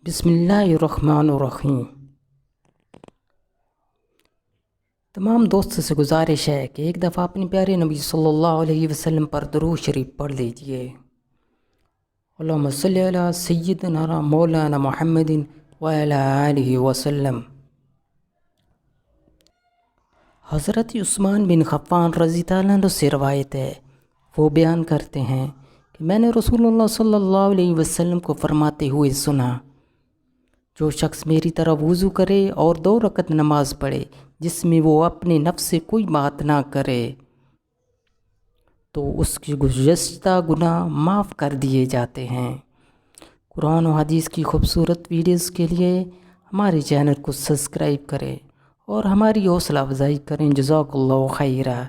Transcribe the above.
بسم اللہ الرحمن الرحیم۔ تمام دوستوں سے گزارش ہے کہ ایک دفعہ اپنے پیارے نبی صلی اللہ علیہ وسلم پر درود شریف پڑھ لیجئے۔ اللہم صلی علی سیدنا مولانا محمد وعلی آلہ وسلم۔ حضرت عثمان بن عفان رضی اللہ عنہ سے روایت ہے، وہ بیان کرتے ہیں کہ میں نے رسول اللہ صلی اللہ علیہ وسلم کو فرماتے ہوئے سنا، جو شخص میری طرح وضو کرے اور 2 رکعت نماز پڑھے جس میں وہ اپنے نفس سے کوئی بات نہ کرے تو اس کی گزشتہ گناہ معاف کر دیے جاتے ہیں۔ قرآن و حدیث کی خوبصورت ویڈیوز کے لیے ہمارے چینل کو سبسکرائب کریں اور ہماری حوصلہ افزائی کریں۔ جزاک اللہ خیرہ۔